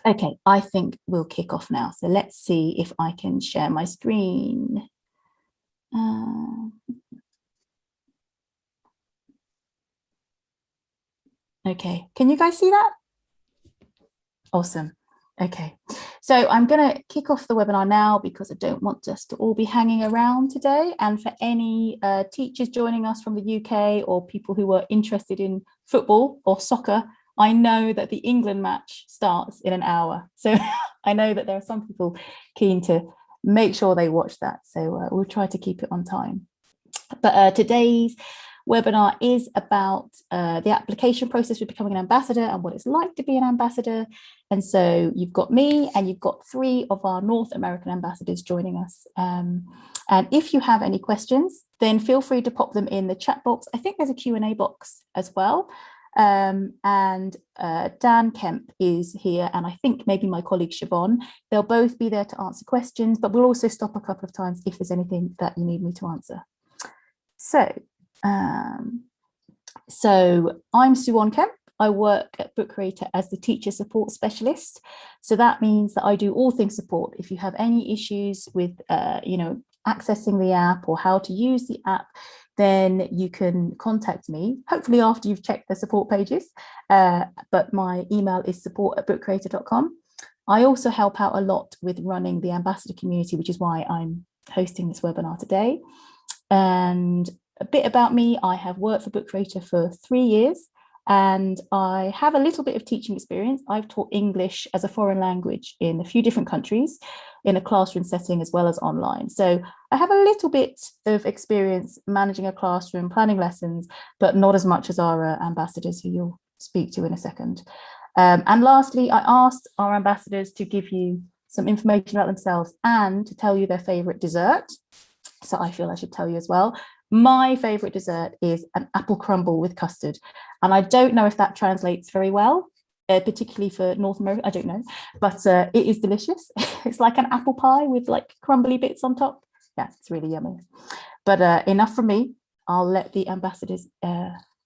Okay, I think we'll kick off now. So let's see if I can share my screen. Okay, can you guys see that? Awesome. Okay, so I'm going to kick off the webinar now because I don't want us to all be hanging around today. And for any teachers joining us from the UK or people who are interested in football or soccer, I know that the England match starts in an hour. So I know that there are some people keen to make sure they watch that. So we'll try to keep it on time. But today's webinar is about the application process for becoming an ambassador and what it's like to be an ambassador. And so you've got me and you've got 3 of our North American ambassadors joining us. And if you have any questions, then feel free to pop them in the chat box. I think there's a Q&A box as well. Dan Kemp is here, and I think maybe my colleague Siobhan. They'll both be there to answer questions, but we'll also stop a couple of times if there's anything that you need me to answer. So I'm Suwon Kemp. I work at Book Creator as the teacher support specialist. So that means that I do all things support. If you have any issues with, accessing the app or how to use the app, then you can contact me, hopefully after you've checked the support pages. But my email is support@bookcreator.com. I also help out a lot with running the ambassador community, which is why I'm hosting this webinar today. And a bit about me, I have worked for Book Creator for 3 years, and I have a little bit of teaching experience. I've taught English as a foreign language in a few different countries in a classroom setting as well as online. So I have a little bit of experience managing a classroom, planning lessons, but not as much as our ambassadors, who you'll speak to in a second. And lastly, I asked our ambassadors to give you some information about themselves and to tell you their favorite dessert. So I feel I should tell you as well. My favorite dessert is an apple crumble with custard. And I don't know if that translates very well, particularly for North America. I don't know, but it is delicious. It's like an apple pie with like crumbly bits on top. Yeah, it's really yummy. But enough from me. I'll let the ambassadors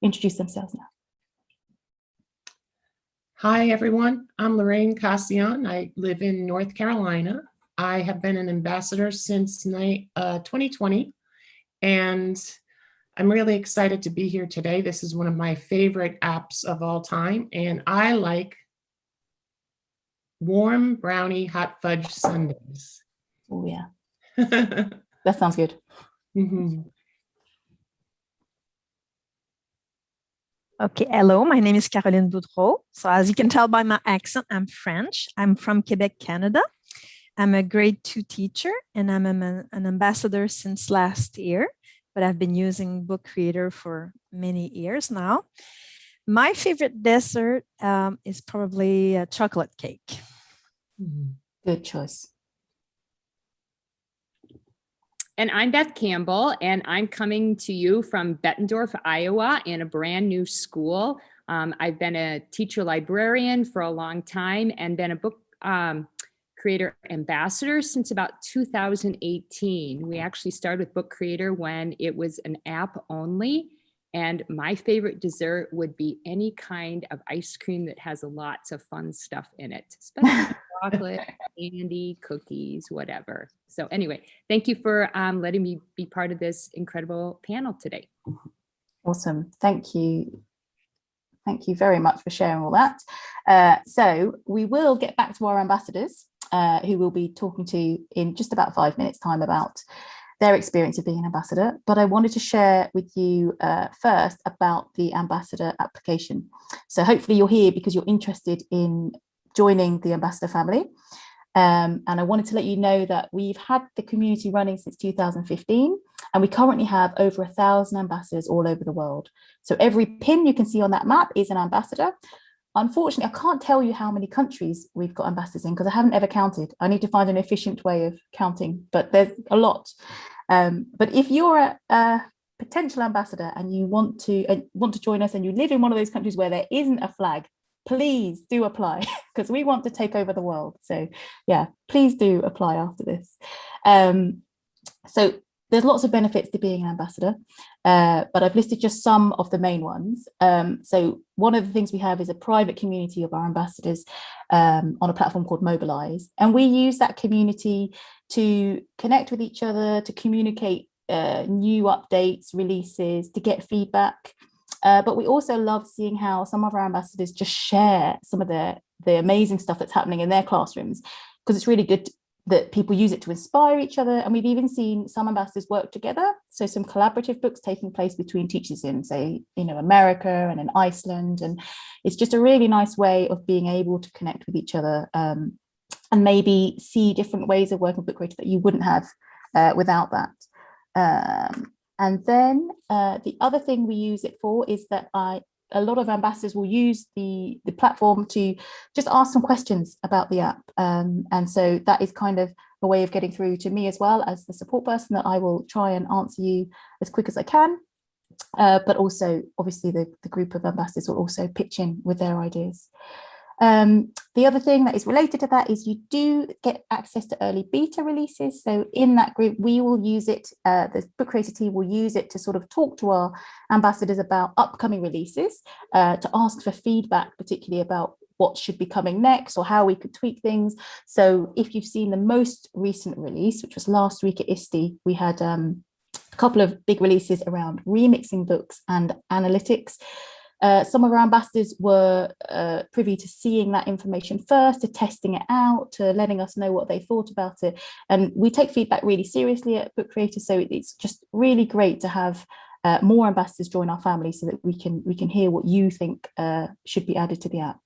introduce themselves now. Hi, everyone. I'm Lorraine Kasyan. I live in North Carolina. I have been an ambassador since 2020, and I'm really excited to be here today. This is one of my favorite apps of all time, and I like warm brownie hot fudge sundaes. Oh, yeah. That sounds good. Mm-hmm. Okay, hello, my name is Caroline Boudreau. So as you can tell by my accent, I'm French. I'm from Quebec, Canada. I'm a grade 2 teacher, and I'm an ambassador since last year, but I've been using Book Creator for many years now. My favorite dessert is probably a chocolate cake. Good choice. And I'm Beth Campbell, and I'm coming to you from Bettendorf, Iowa, in a brand new school. I've been a teacher librarian for a long time and been a book creator ambassador since about 2018. We actually started with Book Creator when it was an app only. And my favorite dessert would be any kind of ice cream that has lots of fun stuff in it, especially chocolate, candy, cookies, whatever. So anyway, thank you for letting me be part of this incredible panel today. Awesome. Thank you. Thank you very much for sharing all that. So we will get back to our ambassadors, who we'll be talking to in just about 5 minutes time about their experience of being an ambassador. But I wanted to share with you first about the ambassador application. So hopefully you're here because you're interested in joining the ambassador family. And I wanted to let you know that we've had the community running since 2015, and we currently have over 1,000 ambassadors all over the world. So every pin you can see on that map is an ambassador. Unfortunately, I can't tell you how many countries we've got ambassadors in because I haven't ever counted. I need to find an efficient way of counting, but there's a lot. But if you're a potential ambassador and you want to join us and you live in one of those countries where there isn't a flag, please do apply because we want to take over the world. So yeah, please do apply after this. So there's lots of benefits to being an ambassador, but I've listed just some of the main ones. So one of the things we have is a private community of our ambassadors on a platform called Mobilize. And we use that community to connect with each other, to communicate new updates, releases, to get feedback. But we also love seeing how some of our ambassadors just share some of the amazing stuff that's happening in their classrooms, because it's really good that people use it to inspire each other. And we've even seen some ambassadors work together. So some collaborative books taking place between teachers in, say, America and in Iceland. And it's just a really nice way of being able to connect with each other and maybe see different ways of working with Book Creator that you wouldn't have without that. And then the other thing we use it for is that a lot of ambassadors will use the platform to just ask some questions about the app. And so that is kind of a way of getting through to me as well as the support person, that I will try and answer you as quick as I can. But also, obviously, the group of ambassadors will also pitch in with their ideas. The other thing that is related to that is you do get access to early beta releases. So in that group, we will use it, the Book Creator team will use it to sort of talk to our ambassadors about upcoming releases, to ask for feedback, particularly about what should be coming next or how we could tweak things. So if you've seen the most recent release, which was last week at ISTE, we had a couple of big releases around remixing books and analytics. Some of our ambassadors were privy to seeing that information first, to testing it out, to letting us know what they thought about it. And we take feedback really seriously at Book Creator, so it's just really great to have more ambassadors join our family so that we can hear what you think should be added to the app.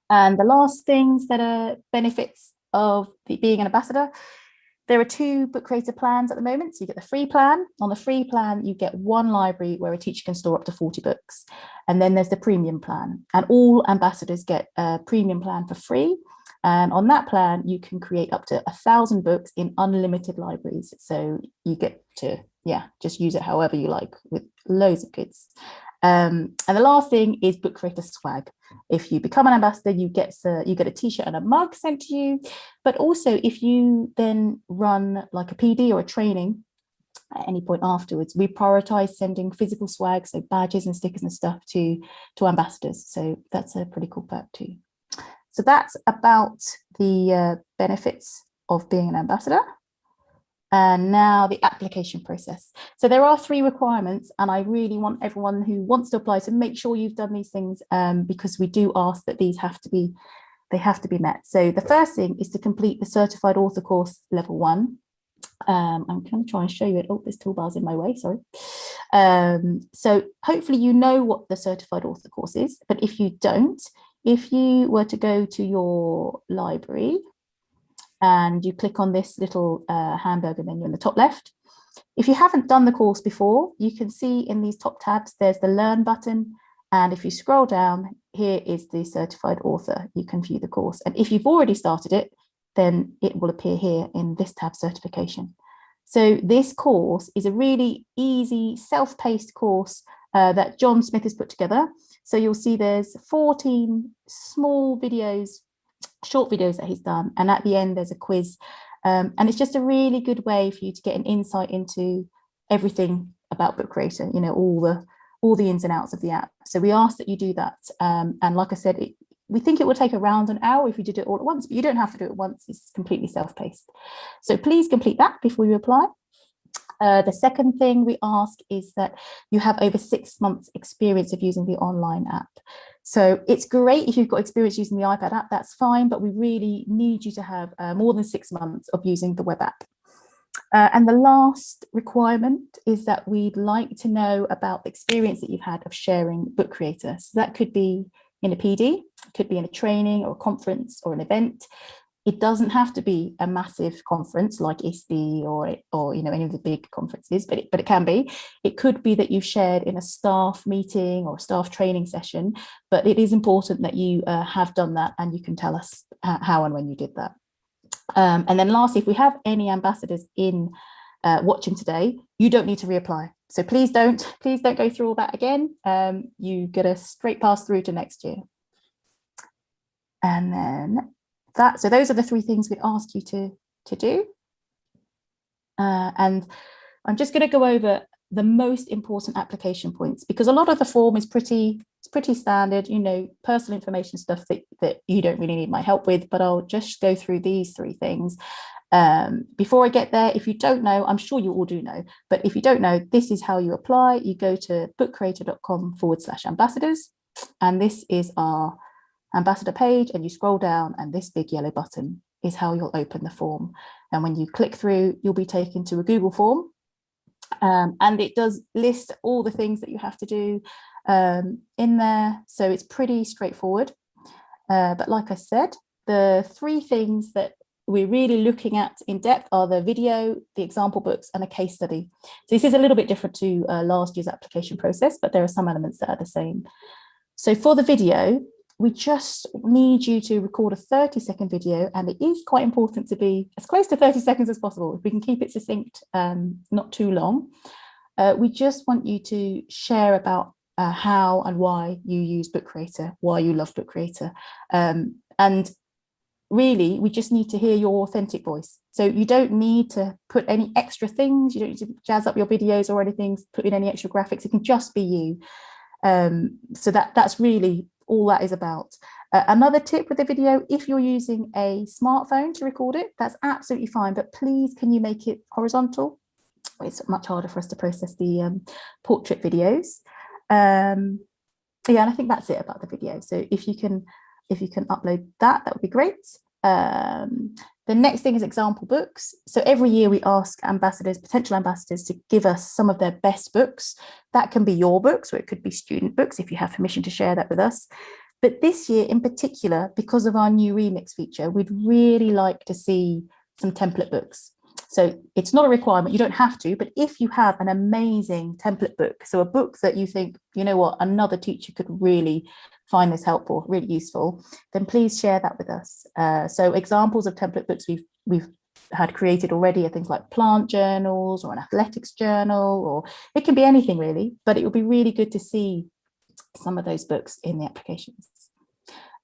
And the last things that are benefits of being an ambassador, there are 2 Book Creator plans at the moment. So you get the free plan. On the free plan, you get 1 library where a teacher can store up to 40 books. And then there's the premium plan. And all ambassadors get a premium plan for free. And on that plan, you can create up to 1,000 books in unlimited libraries. So you get to, just use it however you like, with loads of kids. And the last thing is Book Creator swag. If you become an ambassador, you get a t-shirt and a mug sent to you. But also, if you then run like a PD or a training at any point afterwards, we prioritize sending physical swag, so badges and stickers and stuff to ambassadors. So that's a pretty cool perk too. So that's about the benefits of being an ambassador. And now the application process. So there are 3 requirements, and I really want everyone who wants to apply to make sure you've done these things, because we do ask that these have to be met. So the first thing is to complete the Certified Author course level 1. I'm going to try and show you it. Oh, this toolbar's in my way, sorry. So hopefully you know what the Certified Author course is, but if you don't, if you were to go to your library and you click on this little hamburger menu in the top left, if you haven't done the course before, you can see in these top tabs, there's the Learn button. And if you scroll down, here is the Certified Author. You can view the course. And if you've already started it, then it will appear here in this tab, Certification. So this course is a really easy, self-paced course that John Smith has put together. So you'll see there's 14 small videos, short videos that he's done, and at the end there's a quiz, and it's just a really good way for you to get an insight into everything about Book Creator, all the ins and outs of the app. So we ask that you do that, and like I said, we think it will take around an hour if you did it all at once, but you don't have to do it once. It's completely self-paced. So please complete that before you apply. The second thing we ask is that you have over 6 months experience of using the online app. So it's great if you've got experience using the iPad app, that's fine, but we really need you to have more than 6 months of using the web app. And the last requirement is that we'd like to know about the experience that you've had of sharing Book Creator. So that could be in a PD, it could be in a training or a conference or an event. It doesn't have to be a massive conference like ISTE or any of the big conferences, but it can be. It could be that you've shared in a staff meeting or a staff training session, but it is important that you have done that, and you can tell us how and when you did that. And then lastly, if we have any ambassadors in watching today, you don't need to reapply. So please don't go through all that again. You get a straight pass through to next year. And then so those are the 3 things we'd ask you to do. And I'm just going to go over the most important application points, because a lot of the form is pretty standard, personal information stuff that you don't really need my help with, but I'll just go through these 3 things. Before I get there, if you don't know, I'm sure you all do know, but if you don't know, this is how you apply. You go to bookcreator.com/ambassadors, and this is our ambassador page, and you scroll down, and this big yellow button is how you'll open the form. And when you click through, you'll be taken to a Google form, and it does list all the things that you have to do in there, so it's pretty straightforward. But like I said, the 3 things that we're really looking at in depth are the video, the example books, and a case study. So this is a little bit different to last year's application process, but there are some elements that are the same. So for the video, we just need you to record a 30-second video, and it is quite important to be as close to 30 seconds as possible. If we can keep it succinct, not too long. We just want you to share about how and why you use Book Creator, why you love Book Creator. And really, we just need to hear your authentic voice. So you don't need to put any extra things. You don't need to jazz up your videos or anything, put in any extra graphics. It can just be you. So that's really all that is about. Another tip with the video, if you're using a smartphone to record it, that's absolutely fine, but please, can you make it horizontal? It's much harder for us to process the portrait videos. Yeah, and I think that's it about the video. So if you can upload that would be great. The next thing is example books. So every year we ask ambassadors, potential ambassadors, to give us some of their best books. That can be your books, or it could be student books if you have permission to share that with us. But this year in particular, because of our new remix feature, we'd really like to see some template books. So it's not a requirement, you don't have to, but if you have an amazing template book, so a book that you think, you know what, another teacher could really find this helpful, really useful, then please share that with us. So examples of template books we've had created already are things like plant journals or an athletics journal, or it can be anything really, but it would be really good to see some of those books in the applications.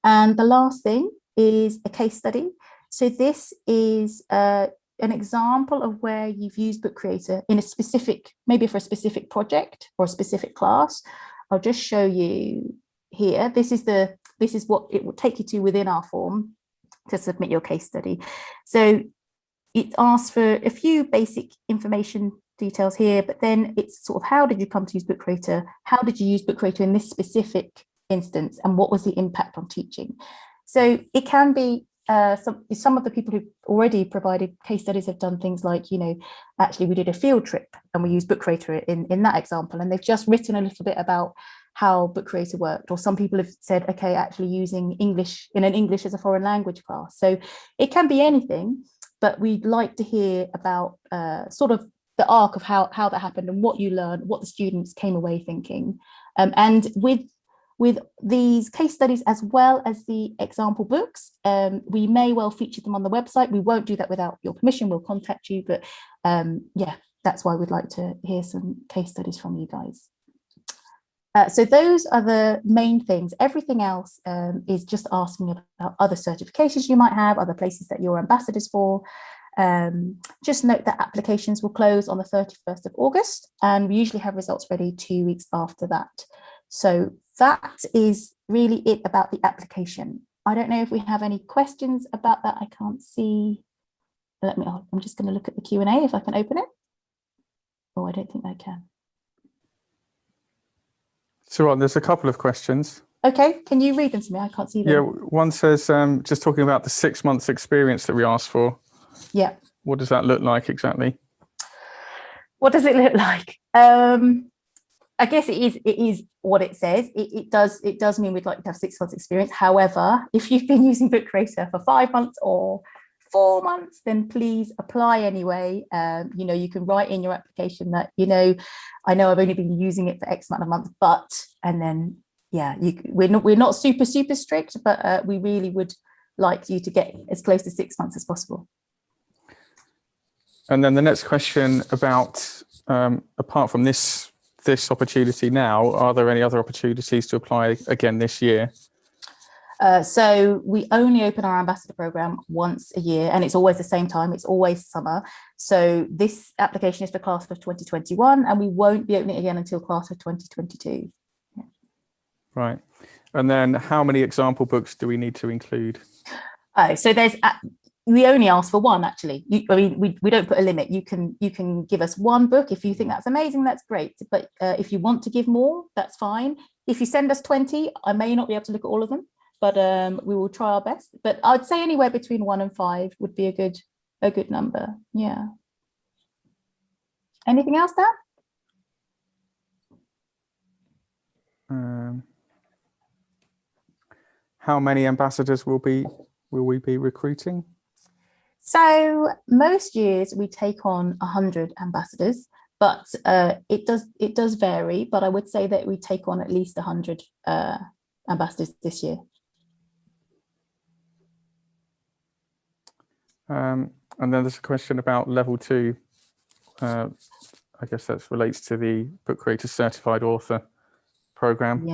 And the last thing is a case study. So this is an example of where you've used Book Creator in a specific, maybe for a specific project or a specific class. I'll just show you here. This is what it will take you to within our form to submit your case study. So it asks for a few basic information details here, but then it's sort of, how did you come to use Book Creator? How did you use Book Creator in this specific instance? And what was the impact on teaching? So it can be some of the people who've already provided case studies have done things like, actually we did a field trip and we used Book Creator in that example, and they've just written a little bit about how Book Creator worked. Or some people have said, okay, actually using English in an English as a foreign language class. So it can be anything, but we'd like to hear about sort of the arc of how that happened and what you learned, what the students came away thinking. And with these case studies, as well as the example books, we may well feature them on the website. We won't do that without your permission. We'll contact you, but yeah, that's why we'd like to hear some case studies from you guys. So those are the main things. Everything else is just asking about other certifications you might have, other places that you're ambassadors for. Just note that applications will close on the 31st of August, and we usually have results ready 2 weeks after that. So that is really it about the application. I don't know if we have any questions about that. I can't see. I'm just going to look at the Q&A if I can open it. Oh, I don't think I can. So there's a couple of questions. Okay, can you read them to me? I can't see them. Yeah, one says, just talking about the 6 months experience that we asked for. Yeah. What does that look like exactly? What does it look like? I guess it is what it says. It does mean we'd like to have 6 months experience. However, if you've been using Book Creator for 5 months or 4 months, then please apply anyway. You can write in your application that, I know I've only been using it for X amount of months, but, and then, yeah, we're not super strict, but we really would like you to get as close to 6 months as possible. And then the next question about, apart from this opportunity now, are there any other opportunities to apply again this year? So we only open our ambassador program once a year, and it's always the same time. It's always summer. So this application is for class of 2021, and we won't be opening it again until class of 2022. Yeah. Right. And then how many example books do we need to include? So we only ask for one, actually. We don't put a limit. You can give us one book. If you think that's amazing, that's great. But if you want to give more, that's fine. If you send us 20, I may not be able to look at all of them, but we will try our best. But I'd say anywhere between 1 and 5 would be a good number. Yeah. Anything else, Dan? How many ambassadors will we be recruiting? So most years we take on 100 ambassadors, but it does vary. But I would say that we take on at least 100 ambassadors this year. And then there's a question about level 2. I guess that relates to the Book Creator Certified Author program.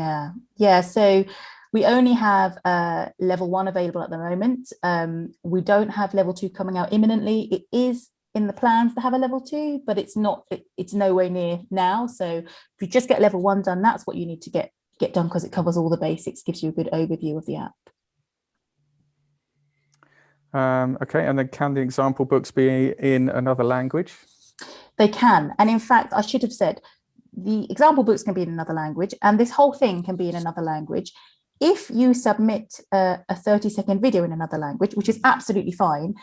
Yeah. So we only have level 1 available at the moment. We don't have level 2 coming out imminently. It is in the plans to have a level 2, but it's nowhere near now. So if you just get level 1 done, that's what you need to get done, because it covers all the basics, gives you a good overview of the app. Okay, and then can the example books be in another language? They can. And in fact, I should have said, the example books can be in another language, and this whole thing can be in another language. If you submit a 30-second video in another language, which is absolutely fine,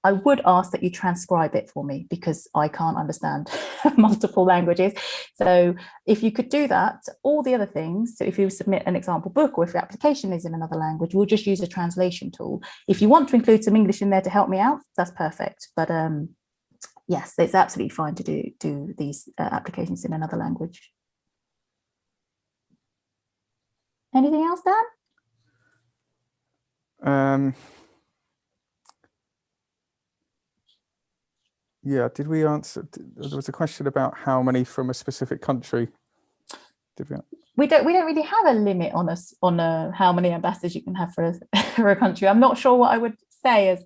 I would ask that you transcribe it for me, because I can't understand multiple languages. So if you could do that, all the other things, so if you submit an example book, or if your application is in another language, we'll just use a translation tool. If you want to include some English in there to help me out, that's perfect. But yes, it's absolutely fine to do these applications in another language. Anything else, Dan? Yeah, did we answer? There was a question about how many from a specific country. Did we don't really have a limit on us on how many ambassadors you can have for a country. I'm not sure what I would say as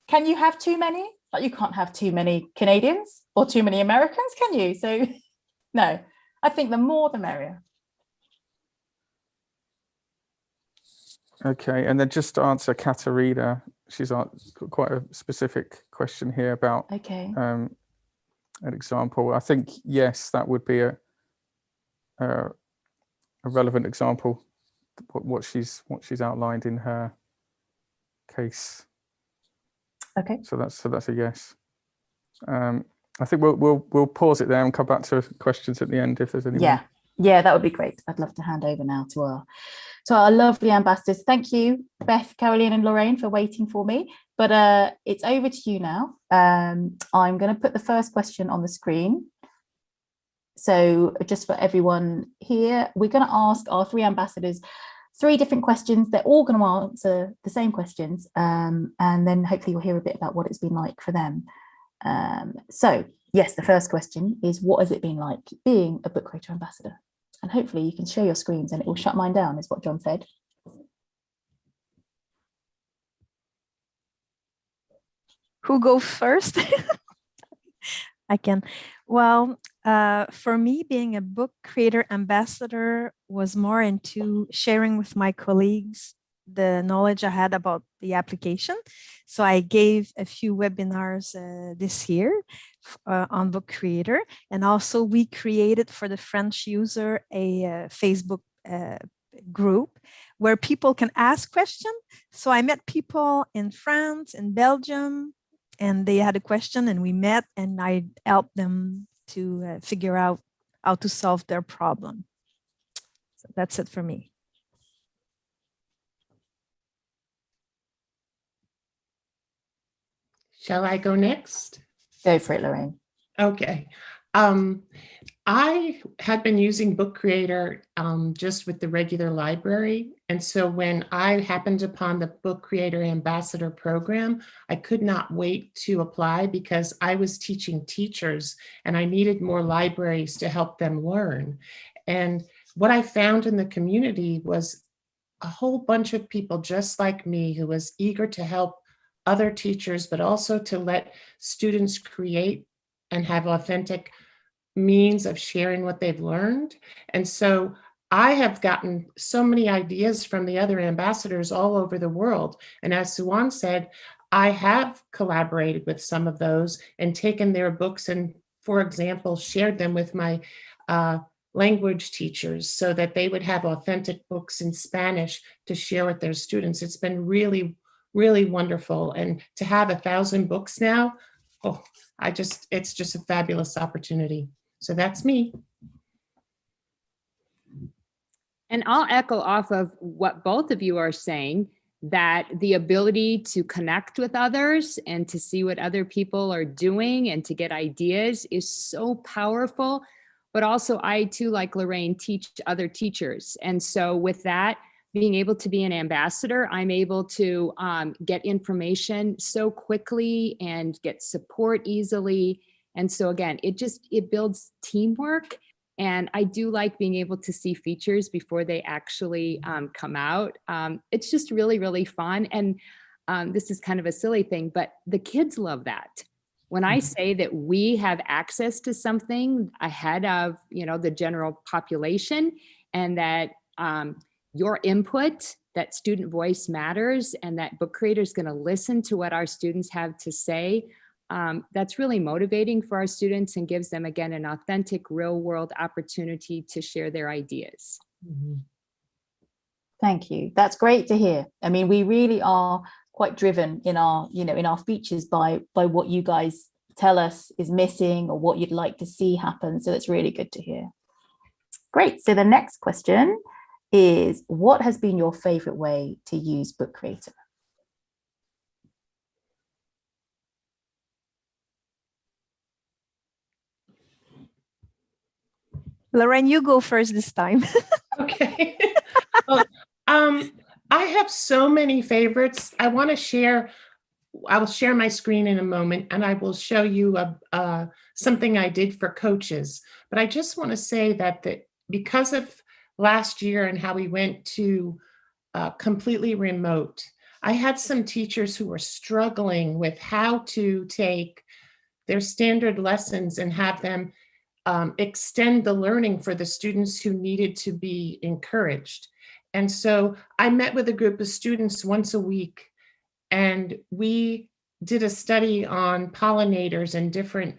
can you have too many? Like, you can't have too many Canadians or too many Americans, can you? So no, I think the more the merrier. Okay, and then just to answer Katarina, she's got quite a specific question here about an example. I think, yes, that would be a relevant example, what she's outlined in her case. Okay. So that's a yes. I think we'll pause it there and come back to questions at the end if there's any. Yeah, that would be great. I'd love to hand over now to our lovely ambassadors. Thank you, Beth, Caroline, and Lorraine, for waiting for me. But it's over to you now. I'm going to put the first question on the screen. So just for everyone here, we're going to ask our 3 ambassadors 3 different questions. They're all going to answer the same questions, and then hopefully you'll hear a bit about what it's been like for them. So yes, the first question is, what has it been like being a Book Creator Ambassador? And hopefully you can share your screens and it will shut mine down, is what John said. Who goes first? I can. Well, for me, being a Book Creator Ambassador was more into sharing with my colleagues the knowledge I had about the application. So I gave a few webinars this year on Book Creator. And also we created for the French user a Facebook group where people can ask questions. So I met people in France, in Belgium, and they had a question and we met and I helped them to figure out how to solve their problem. So that's it for me. Shall I go next? Go for it, Lorraine. Okay. I had been using Book Creator just with the regular library. And so when I happened upon the Book Creator Ambassador program, I could not wait to apply because I was teaching teachers and I needed more libraries to help them learn. And what I found in the community was a whole bunch of people just like me who was eager to help other teachers, but also to let students create and have authentic means of sharing what they've learned. And so I have gotten so many ideas from the other ambassadors all over the world. And as Suwan said, I have collaborated with some of those and taken their books and, for example, shared them with my language teachers so that they would have authentic books in Spanish to share with their students. It's been really, really wonderful. And to have 1,000 books now, oh, it's just a fabulous opportunity. So that's me. And I'll echo off of what both of you are saying, that the ability to connect with others and to see what other people are doing and to get ideas is so powerful. But also I too, like Lorraine, teach other teachers. And so with that, being able to be an ambassador, I'm able to get information so quickly and get support easily. And so again, it builds teamwork. And I do like being able to see features before they actually come out. It's just really, really fun. And this is kind of a silly thing, but the kids love that. When I say that we have access to something ahead of, the general population, and that your input, that student voice matters, and that Book Creator is going to listen to what our students have to say, that's really motivating for our students and gives them, again, an authentic, real world opportunity to share their ideas. Mm-hmm. Thank you. That's great to hear. I mean, we really are quite driven in our, in our features by what you guys tell us is missing or what you'd like to see happen. So it's really good to hear. Great. So the next question is, what has been your favorite way to use Book Creator? Lorraine, you go first this time. Okay. Well, I have so many favorites. I will share my screen in a moment, and I will show you something I did for coaches. But I just want to say that because of last year and how we went to completely remote, I had some teachers who were struggling with how to take their standard lessons and have them extend the learning for the students who needed to be encouraged. And so I met with a group of students once a week, and we did a study on pollinators and different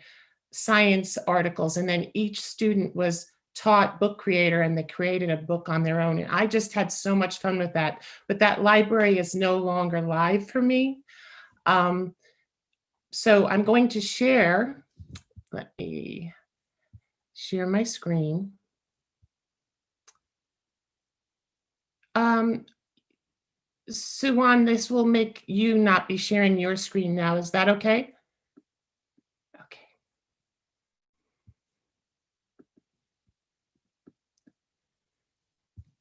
science articles. And then each student was taught Book Creator, and they created a book on their own. And I just had so much fun with that. But that library is no longer live for me. So I'm going to share. Let me share my screen. Suwan, this will make you not be sharing your screen now. Is that okay? Okay.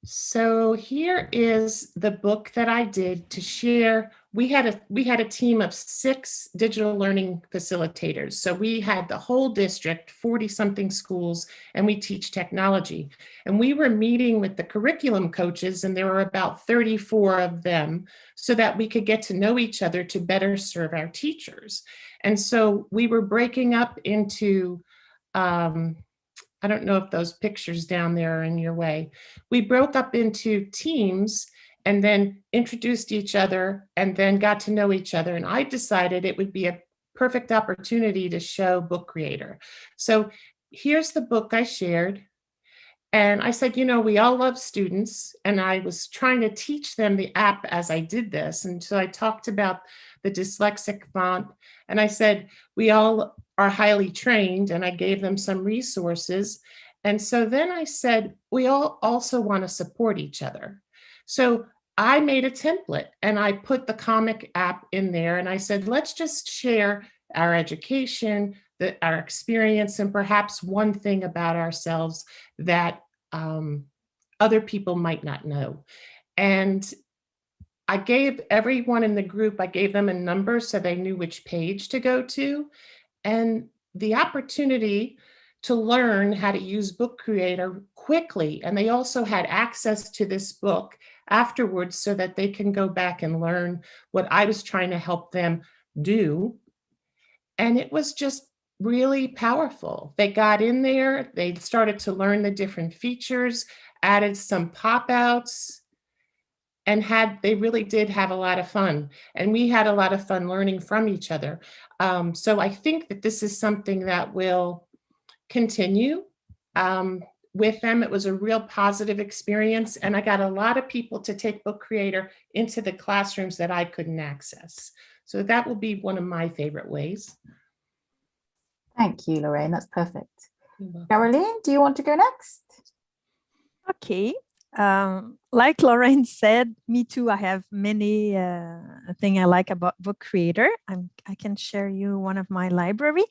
So here is the book that I did to share. We had a team of 6 digital learning facilitators. So we had the whole district, 40-something schools, and we teach technology. And we were meeting with the curriculum coaches, and there were about 34 of them, so that we could get to know each other to better serve our teachers. And so we were breaking up into I don't know if those pictures down there are in your way. We broke up into teams and then introduced each other and then got to know each other. And I decided it would be a perfect opportunity to show Book Creator. So here's the book I shared. And I said, we all love students. And I was trying to teach them the app as I did this. And so I talked about the dyslexic font. And I said, we all are highly trained, and I gave them some resources. And so then I said, we all also want to support each other. So I made a template and I put the comic app in there, and I said, let's just share our education, our experience, and perhaps one thing about ourselves that other people might not know. And I gave everyone in the group, I gave them a number so they knew which page to go to. And the opportunity to learn how to use Book Creator quickly. And they also had access to this book afterwards so that they can go back and learn what I was trying to help them do. And it was just really powerful. They got in there, they started to learn the different features, added some pop-outs, and they really did have a lot of fun. And we had a lot of fun learning from each other. So I think that this is something that will continue with them. It was a real positive experience. And I got a lot of people to take Book Creator into the classrooms that I couldn't access. So that will be one of my favorite ways. Thank you, Lorraine. That's perfect. Caroline, do you want to go next? Okay. Like Lorraine said, me too. I have many things I like about Book Creator. I can share you one of my library.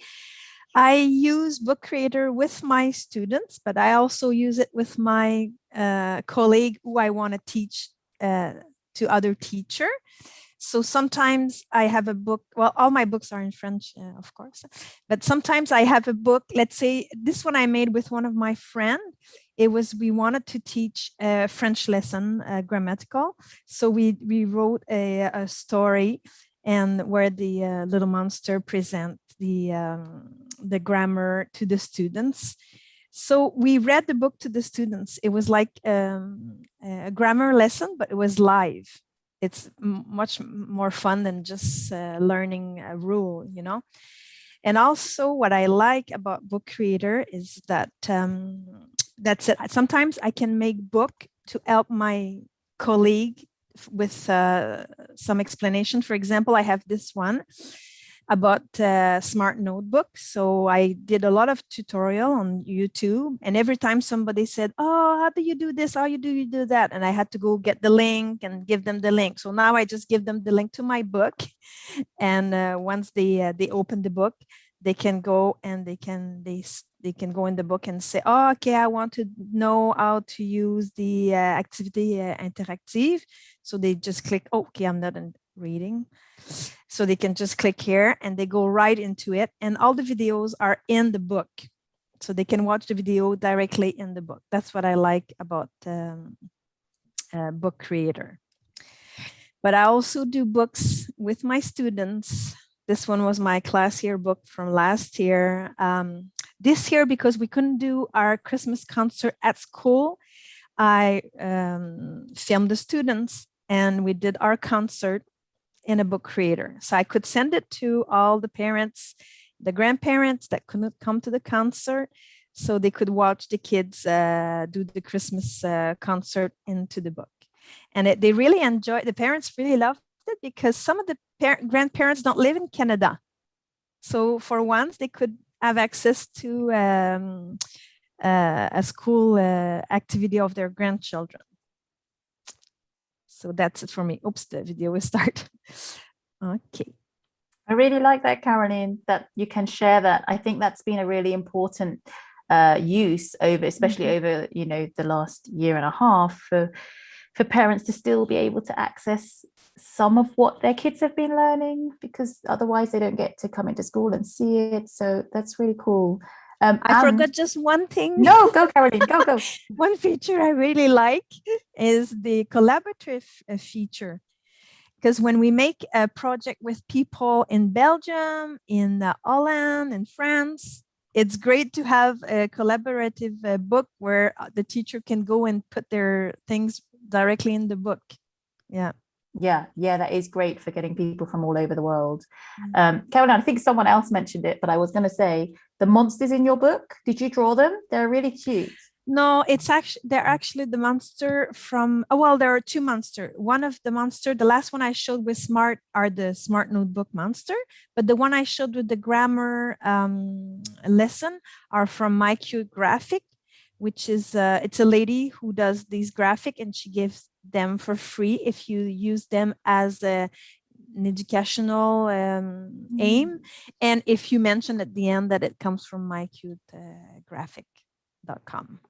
I use Book Creator with my students, but I also use it with my colleague who I want to teach to other teacher. So sometimes I have a book, well, all my books are in French, of course, but sometimes I have a book, let's say this one I made with one of my friends. We wanted to teach a French lesson, grammatical. So we wrote a story and where the little monster present the grammar to the students. So we read the book to the students. It was like a grammar lesson, but it was live. It's much more fun than just learning a rule, you know. And also what I like about Book Creator is that that's it. Sometimes I can make book to help my colleague with some explanation. For example, I have this one about smart notebook. So I did a lot of tutorial on YouTube, and every time somebody said, oh, how do you do this? How you do that? And I had to go get the link and give them the link. So now I just give them the link to my book. And once they open the book, they can go and they can go in the book and say, oh, okay, I want to know how to use the activity interactive. So they just click, oh, okay, I'm not reading. So they can just click here and they go right into it. And all the videos are in the book. So they can watch the video directly in the book. That's what I like about Book Creator. But I also do books with my students. This one was my class year book from last year. This year, because we couldn't do our Christmas concert at school, I filmed the students and we did our concert in a Book Creator. So I could send it to all the parents, the grandparents that couldn't come to the concert, so they could watch the kids do the Christmas concert into the book. And they really enjoyed, the parents really loved it because some of the grandparents don't live in Canada. So for once they could have access to a school activity of their grandchildren. So that's it for me. Oops, the video will start. Okay. I really like that, Caroline, that you can share that. I think that's been a really important use over, especially over, you know, the last year and a half for parents to still be able to access some of what their kids have been learning, because otherwise they don't get to come into school and see it. So that's really cool. I forgot just one thing. No, go, Caroline, go. One feature I really like is the collaborative feature. Because when we make a project with people in Belgium, in Holland, in France, it's great to have a collaborative book where the teacher can go and put their things directly in the book. Yeah, that is great for getting people from all over the world. Caroline, I think someone else mentioned it, but I was going to say the monsters in your book, did you draw them? They're really cute. No, they're actually the monster from, there are two monsters. One of the monster, the last one I showed with Smart are the Smart Notebook monster, but the one I showed with the grammar lesson are from My Cute Graphic, which is, it's a lady who does these graphic and she gives them for free if you use them as an educational aim. And if you mention at the end that it comes from mycutegraphic.com.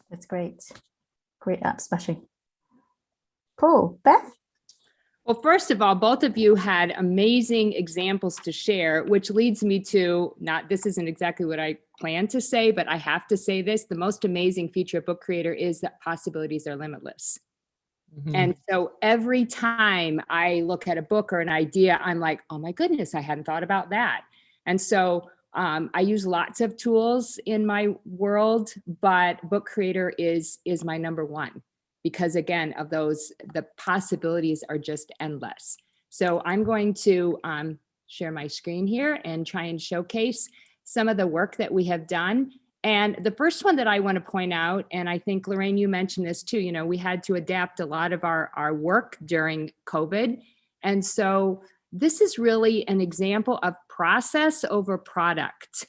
That's great. Great app smashing. Cool. Beth? Well, first of all, both of you had amazing examples to share, which leads me to this isn't exactly what I planned to say, but I have to say this. The most amazing feature of Book Creator is that possibilities are limitless. And so every time I look at a book or an idea, I'm like, oh my goodness, I hadn't thought about that. And so I use lots of tools in my world, but Book Creator is my number one, because again, of those, the possibilities are just endless. So I'm going to share my screen here and try and showcase some of the work that we have done. And the first one that I want to point out, and I think Lorraine, you mentioned this too, you know, we had to adapt a lot of our work during COVID. And so this is really an example of process over product.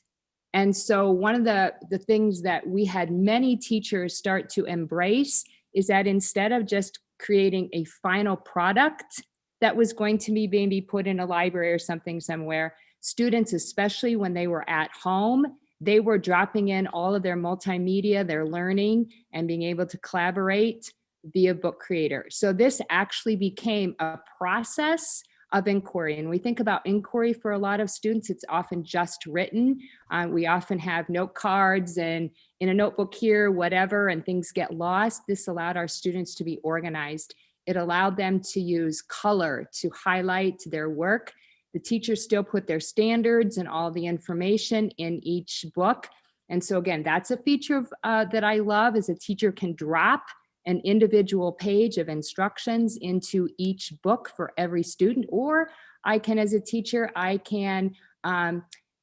And so one of the things that we had many teachers start to embrace is that instead of just creating a final product that was going to be maybe put in a library or something somewhere, students, especially when they were at home, they were dropping in all of their multimedia, their learning, and being able to collaborate via Book Creator. So this actually became a process of inquiry. And we think about inquiry for a lot of students, it's often just written. We often have note cards and in a notebook here, whatever, and things get lost. This allowed our students to be organized. It allowed them to use color to highlight their work. The teachers still put their standards and all the information in each book. And so again, that's a feature that I love, is a teacher can drop an individual page of instructions into each book for every student, or I can, as a teacher, I can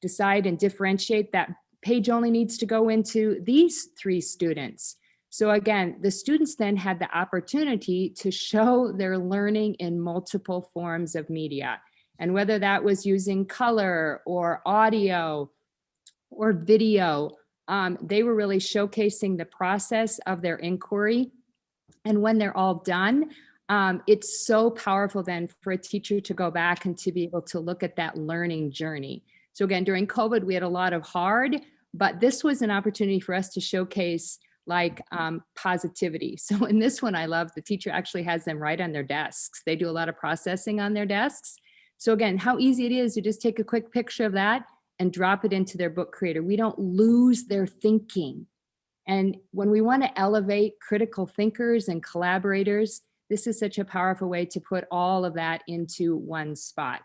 decide and differentiate that page only needs to go into these 3 students. So again, the students then had the opportunity to show their learning in multiple forms of media. And whether that was using color or audio or video, they were really showcasing the process of their inquiry. And when they're all done, it's so powerful then for a teacher to go back and to be able to look at that learning journey. So again, during COVID, we had a lot of hard, but this was an opportunity for us to showcase like positivity. So in this one, I love the teacher actually has them right on their desks. They do a lot of processing on their desks. So again, how easy it is to just take a quick picture of that and drop it into their Book Creator. We don't lose their thinking. And when we want to elevate critical thinkers and collaborators, this is such a powerful way to put all of that into one spot.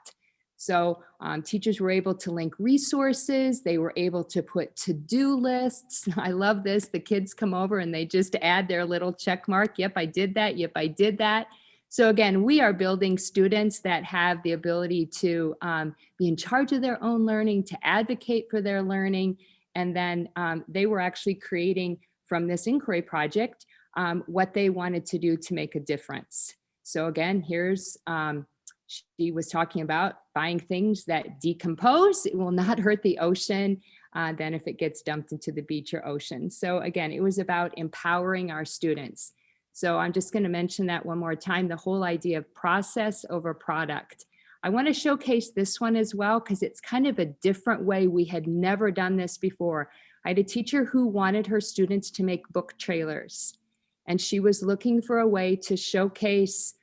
So teachers were able to link resources. They were able to put to-do lists. I love this. The kids come over and they just add their little check mark. Yep, I did that. Yep, I did that. So again, we are building students that have the ability to be in charge of their own learning, to advocate for their learning. And then they were actually creating from this inquiry project what they wanted to do to make a difference. So again, here's, she was talking about buying things that decompose. It will not hurt the ocean than if it gets dumped into the beach or ocean. So again, it was about empowering our students. So I'm just going to mention that one more time, the whole idea of process over product. I want to showcase this one as well, because it's kind of a different way. We had never done this before. I had a teacher who wanted her students to make book trailers, and she was looking for a way to showcase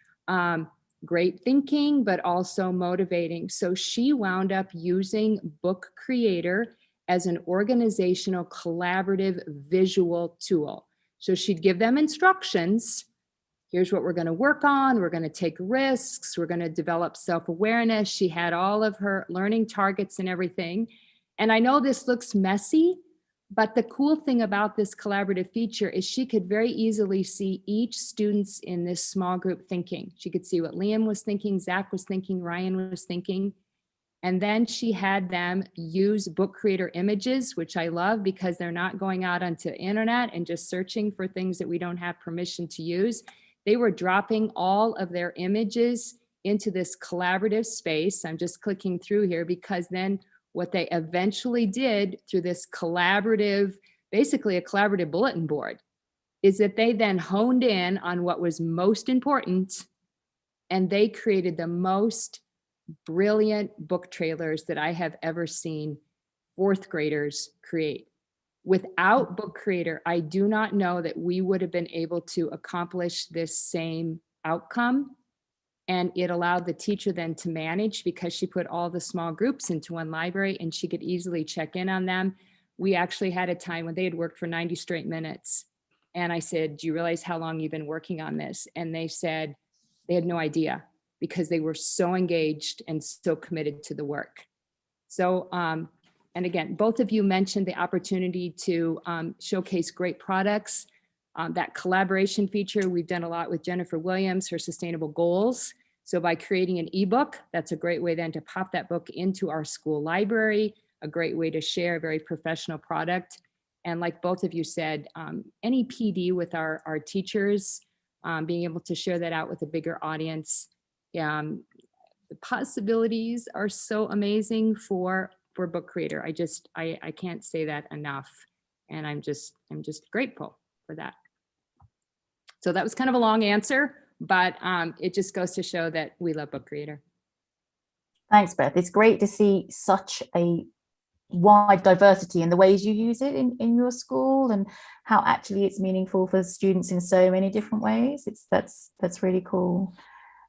great thinking, but also motivating. So she wound up using Book Creator as an organizational, collaborative, visual tool. So she'd give them instructions. Here's what we're going to work on. We're going to take risks. We're going to develop self-awareness. She had all of her learning targets and everything. And I know this looks messy, but the cool thing about this collaborative feature is she could very easily see each student's in this small group thinking. She could see what Liam was thinking, Zach was thinking, Ryan was thinking. And then she had them use Book Creator images, which I love because they're not going out onto the internet and just searching for things that we don't have permission to use. They were dropping all of their images into this collaborative space. I'm just clicking through here because then what they eventually did through this collaborative, basically a collaborative bulletin board, is that they then honed in on what was most important, and they created the most brilliant book trailers that I have ever seen 4th graders create. Without Book Creator, I do not know that we would have been able to accomplish this same outcome. And it allowed the teacher then to manage, because she put all the small groups into one library and she could easily check in on them. We actually had a time when they had worked for 90 straight minutes. And I said, do you realize how long you've been working on this? And they said they had no idea because they were so engaged and so committed to the work. So, and again, both of you mentioned the opportunity to showcase great products. That collaboration feature, we've done a lot with Jennifer Williams, her sustainable goals. So by creating an ebook, that's a great way then to pop that book into our school library, a great way to share a very professional product. And like both of you said, any PD with our teachers, being able to share that out with a bigger audience. The possibilities are so amazing for Book Creator. I can't say that enough. And I'm just grateful for that. So that was kind of a long answer, but it just goes to show that we love Book Creator. Thanks, Beth. It's great to see such a wide diversity in the ways you use it in your school, and how actually it's meaningful for students in so many different ways. That's really cool.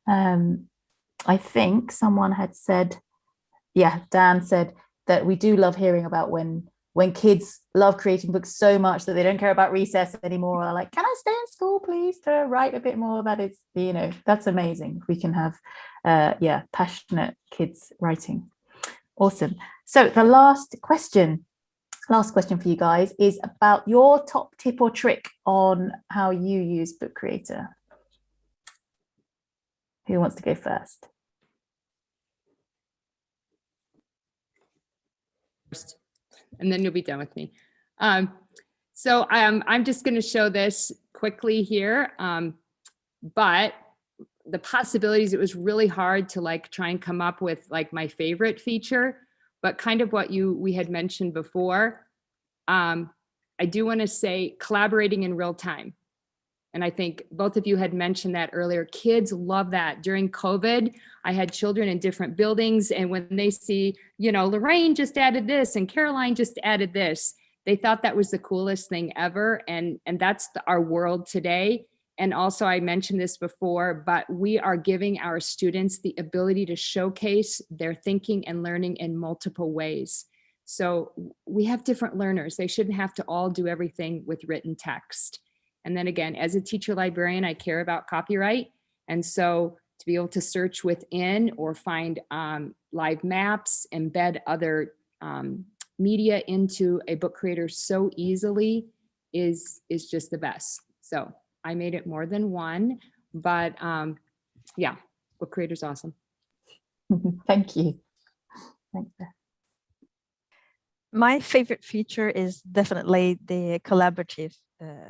I think someone had said, yeah, Dan said that we do love hearing about when kids love creating books so much that they don't care about recess anymore. Or like, can I stay in school, please, to write a bit more? That is, that's amazing. We can have, passionate kids writing. Awesome. So the last question for you guys is about your top tip or trick on how you use Book Creator. Who wants to go first? And then you'll be done with me. So I'm just going to show this quickly here. But the possibilities, it was really hard to like try and come up with like my favorite feature, but kind of what we had mentioned before. I do want to say collaborating in real time. And I think both of you had mentioned that earlier. Kids love that. During COVID, I had children in different buildings, and when they see, Lorraine just added this and Caroline just added this, they thought that was the coolest thing ever. And that's our world today. And also, I mentioned this before, but we are giving our students the ability to showcase their thinking and learning in multiple ways. So we have different learners. They shouldn't have to all do everything with written text. And then again, as a teacher librarian, I care about copyright. And so to be able to search within or find live maps, embed other media into a Book Creator so easily is just the best. So I made it more than one, but yeah, Book Creator's awesome. Thank you. Thanks, Beth. My favorite feature is definitely the collaborative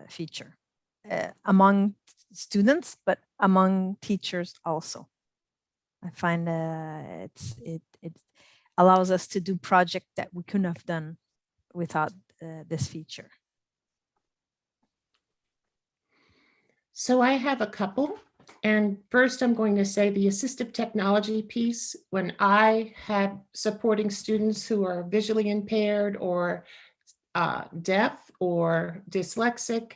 feature among students, but among teachers also. I find it allows us to do projects that we couldn't have done without this feature. So I have a couple. And first, I'm going to say the assistive technology piece. When I have supporting students who are visually impaired or deaf or dyslexic,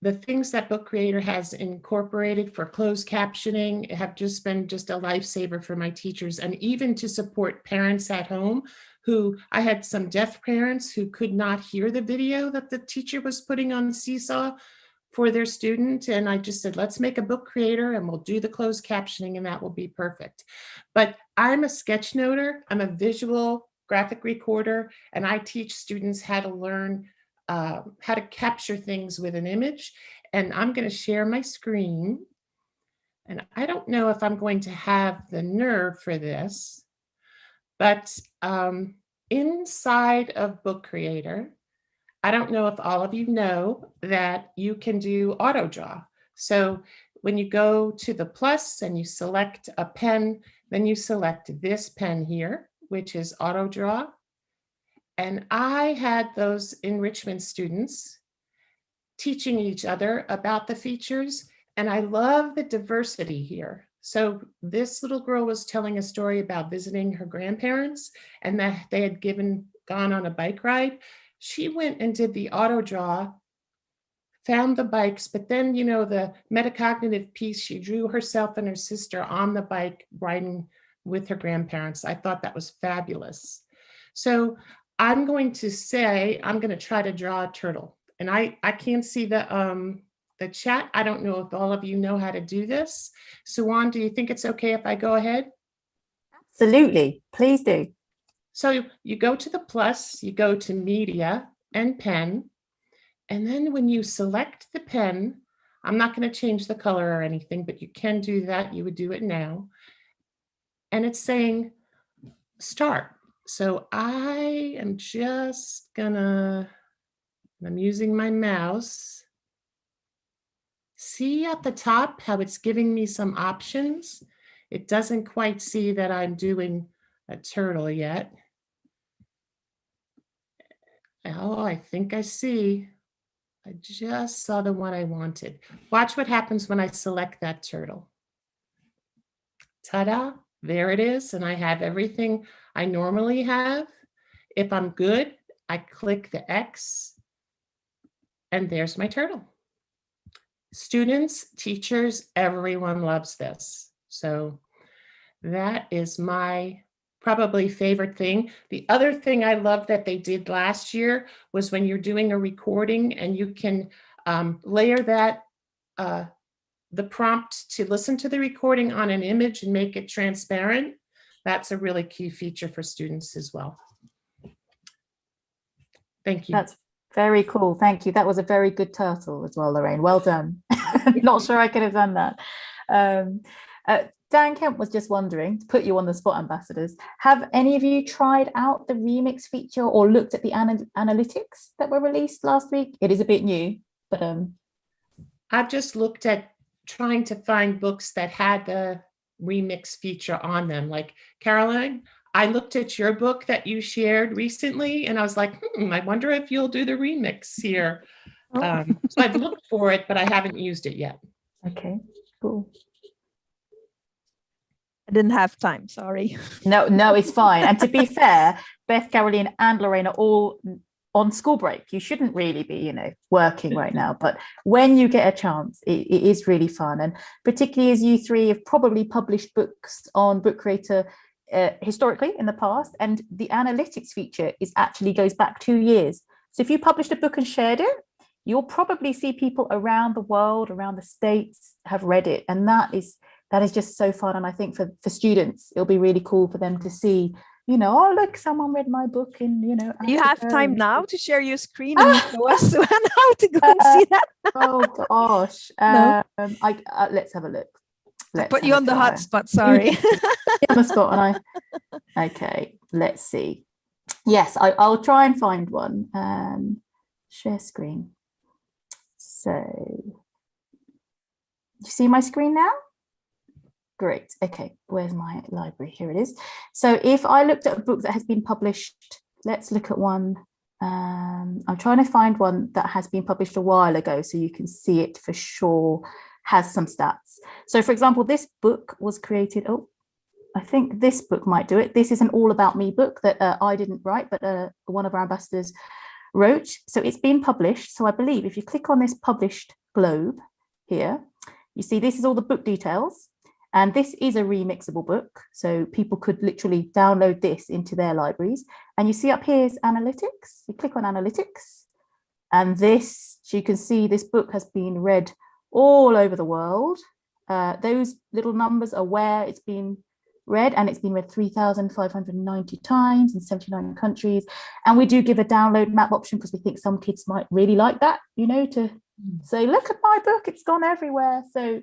the things that Book Creator has incorporated for closed captioning have just been a lifesaver for my teachers, and even to support parents at home who, I had some deaf parents who could not hear the video that the teacher was putting on Seesaw for their student. And I just said, let's make a Book Creator and we'll do the closed captioning and that will be perfect. But I'm a sketchnoter, I'm a visual graphic recorder, and I teach students how to learn how to capture things with an image. And I'm going to share my screen. And I don't know if I'm going to have the nerve for this, but inside of Book Creator, I don't know if all of you know that you can do auto draw. So when you go to the plus and you select a pen, then you select this pen here, which is auto draw. And I had those enrichment students teaching each other about the features, and I love the diversity here. So this little girl was telling a story about visiting her grandparents and that they had gone on a bike ride. She went and did the auto draw, found the bikes, but then, the metacognitive piece, she drew herself and her sister on the bike riding with her grandparents. I thought that was fabulous. So I'm going to try to draw a turtle. and I can't see the chat. I don't know if all of you know how to do this. Suwan, do you think it's okay if I go ahead? Absolutely, please do. So you go to the plus, you go to media and pen, and then when you select the pen, I'm not going to change the color or anything, but you can do that. You would do it now. And it's saying start. So I am just gonna, I'm using my mouse. See at the top how it's giving me some options? It doesn't quite see that I'm doing a turtle yet. Oh, I think I see. I just saw the one I wanted. Watch what happens when I select that turtle. Ta-da, there it is. And I have everything I normally have. If I'm good, I click the X and there's my turtle. Students, teachers, everyone loves this. So that is my probably favorite thing. The other thing I love that they did last year was when you're doing a recording and you can layer that, the prompt to listen to the recording on an image and make it transparent. That's a really key feature for students as well. Thank you. That's very cool. Thank you. That was a very good turtle as well, Lorraine. Well done. Not sure I could have done that. Dan Kemp was just wondering, to put you on the spot, ambassadors, have any of you tried out the remix feature or looked at the analytics that were released last week? It is a bit new, but I've just looked at trying to find books that had the remix feature on them. Like Caroline, I looked at your book that you shared recently and I was like, I wonder if you'll do the remix here. So I've looked for it, but I haven't used it yet. Okay, cool. I didn't have time, sorry. No, it's fine. And to be fair, Beth, Caroline and Lorraine are all on school break. You shouldn't really be, working right now. But when you get a chance, it is really fun. And particularly as you three have probably published books on Book Creator historically in the past, and the analytics feature actually goes back 2 years. So if you published a book and shared it, you'll probably see people around the world, around the States have read it. And that is just so fun. And I think for students, it'll be really cool for them to see, oh, look, someone read my book in, You have time now to share your screen and show us how to go and see that. Oh, gosh. No. Let's have a look. I put you on the hot spot, sorry. On the spot, okay, let's see. Yes, I'll try and find one. Share screen. So, you see my screen now? Great. Okay, where's my library? Here it is. So if I looked at a book that has been published, let's look at one. I'm trying to find one that has been published a while ago so you can see it for sure, has some stats. So for example, this book was created, I think this book might do it. This is an All About Me book that I didn't write, but one of our ambassadors wrote. So it's been published. So I believe if you click on this published globe here, you see this is all the book details. And this is a remixable book. So people could literally download this into their libraries. And you see up here is analytics. You click on analytics. And this, so you can see this book has been read all over the world. Those little numbers are where it's been read, and it's been read 3,590 times in 79 countries. And we do give a download map option because we think some kids might really like that, to say, look at my book, it's gone everywhere. So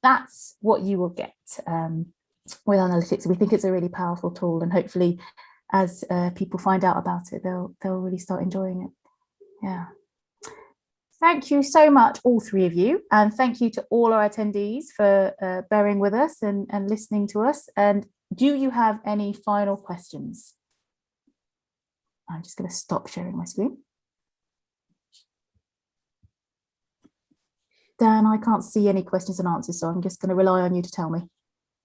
that's what you will get with analytics. We think it's a really powerful tool, and hopefully as people find out about it, they'll really start enjoying it. Yeah. Thank you so much, all three of you. And thank you to all our attendees for bearing with us and listening to us. And do you have any final questions? I'm just going to stop sharing my screen. Dan, I can't see any questions and answers, so I'm just going to rely on you to tell me.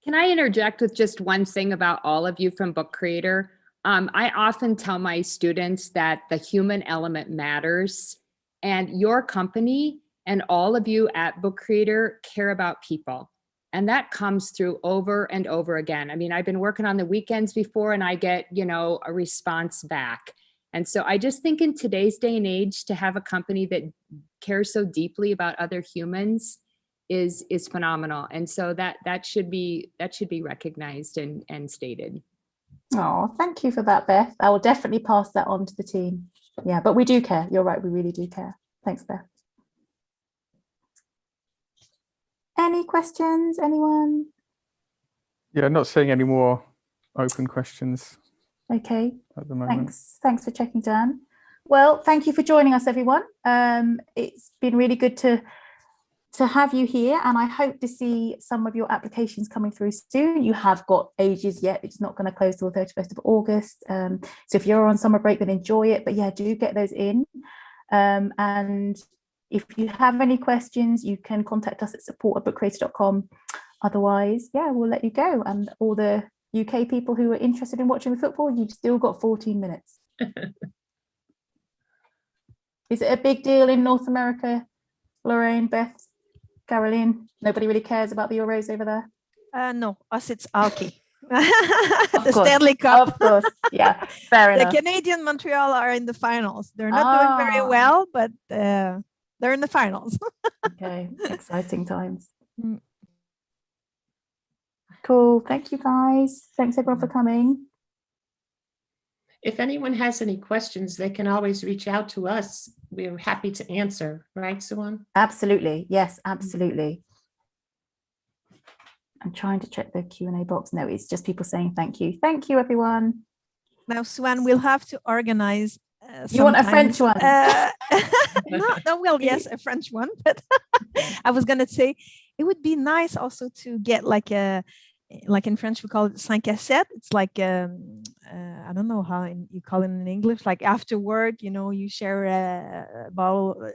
Can I interject with just one thing about all of you from Book Creator? I often tell my students that the human element matters, and your company and all of you at Book Creator care about people. And that comes through over and over again. I mean, I've been working on the weekends before and I get, a response back. And so I just think in today's day and age, to have a company that cares so deeply about other humans is phenomenal. And so that should be recognized and stated. Oh, thank you for that, Beth. I will definitely pass that on to the team. Yeah, but we do care. You're right, we really do care. Thanks, Beth. Any questions, anyone? Yeah, not seeing any more open questions. Okay, at the moment. Thanks for checking, Dan. Well, thank you for joining us, everyone. It's been really good to have you here, and I hope to see some of your applications coming through soon. You have got ages yet. It's not going to close till the 31st of August. So if you're on summer break, then enjoy it. But yeah, do get those in. And if you have any questions, you can contact us at support@bookcreator.com. Otherwise, yeah, we'll let you go. And all the UK people who are interested in watching the football, you've still got 14 minutes. Is it a big deal in North America, Lorraine, Beth, Caroline? Nobody really cares about the Euros over there? No, us it's hockey. The Stanley Cup. Of course, yeah, fair enough. The Canadian Montreal are in the finals. They're not doing very well, but they're in the finals. Okay, exciting times. Cool. Thank you, guys. Thanks, everyone, for coming. If anyone has any questions, they can always reach out to us. We're happy to answer. Right, Suwan? Absolutely. Yes, absolutely. I'm trying to check the Q&A box. No, it's just people saying thank you. Thank you, everyone. Now, Suwan, we'll have to organize. You want a French one? Yes, a French one. But I was going to say it would be nice also to get like in French we call it 5 à 7. It's like I don't know how you call it in English. Like after work, you share a bottle,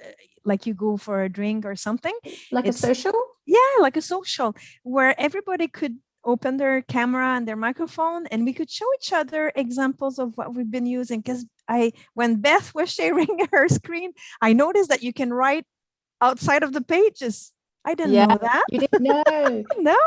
like you go for a drink or something. Like it's a social? Yeah, like a social where everybody could open their camera and their microphone, and we could show each other examples of what we've been using. Because when Beth was sharing her screen, I noticed that you can write outside of the pages. I didn't know that. You didn't know? No.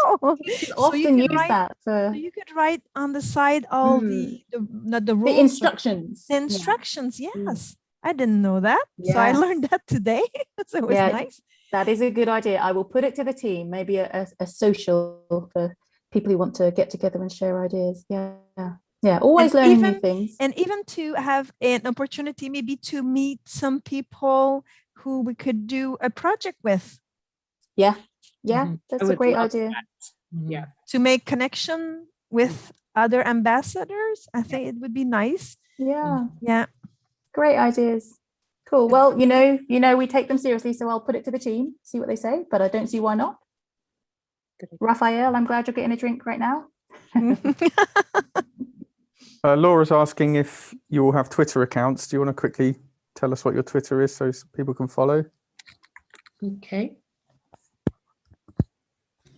Often use that for. So you could write on the side all the rules, the instructions. The instructions, yes. I didn't know that. Yes. So I learned that today. So it was nice. That is a good idea. I will put it to the team. Maybe a social for people who want to get together and share ideas. Yeah. Always learning new things. And even to have an opportunity maybe to meet some people who we could do a project with. Yeah, that's a great idea. Yeah, to make connection with other ambassadors, I think it would be nice. Yeah, great ideas. Cool. Well, we take them seriously, so I'll put it to the team, see what they say, but I don't see why not. Raphael, I'm glad you're getting a drink right now. Laura's asking if you all have Twitter accounts. Do you want to quickly tell us what your Twitter is so people can follow? Okay.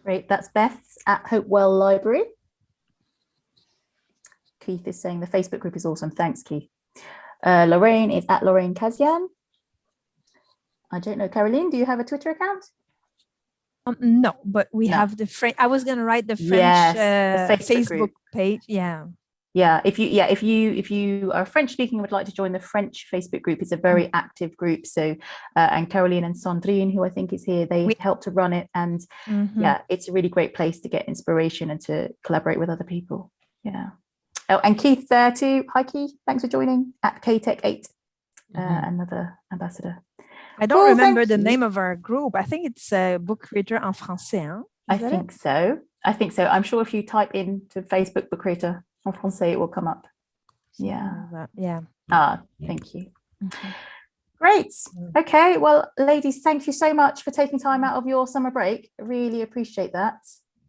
Great, that's Beth's at Hopewell Library. Keith is saying the Facebook group is awesome. Thanks, Keith. Lorraine is at Lorraine Kasyan. I don't know, Caroline, do you have a Twitter account? No, but we have the French. I was going to write the French the Facebook page. Yeah, if you are French speaking and would like to join the French Facebook group, it's a very active group. So and Caroline and Sandrine, who I think is here, they help to run it, and yeah, it's a really great place to get inspiration and to collaborate with other people. Yeah. Oh, and Keith's there too. Hi Keith, thanks for joining at KTech8, another ambassador. I don't remember the name of our group. I think it's Book Creator en Français. Huh? I think so. I'm sure if you type into Facebook Book Creator en Français, it will come up. Yeah. Thank you. Great. Okay. Well, ladies, thank you so much for taking time out of your summer break. Really appreciate that.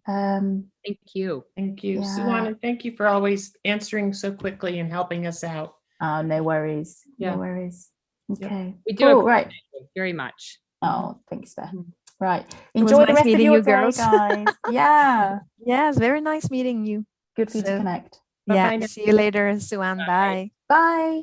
Thank you. Thank you, Suwan, and thank you for always answering so quickly and helping us out. No worries. No worries. Okay. We do right. Very much. Oh, thanks, Beth. Right. Enjoy the rest of your day, girls. Guys. Yeah. Yes, very nice meeting you. Good for you to connect. Yeah. See you later, Suwan. Bye. Bye.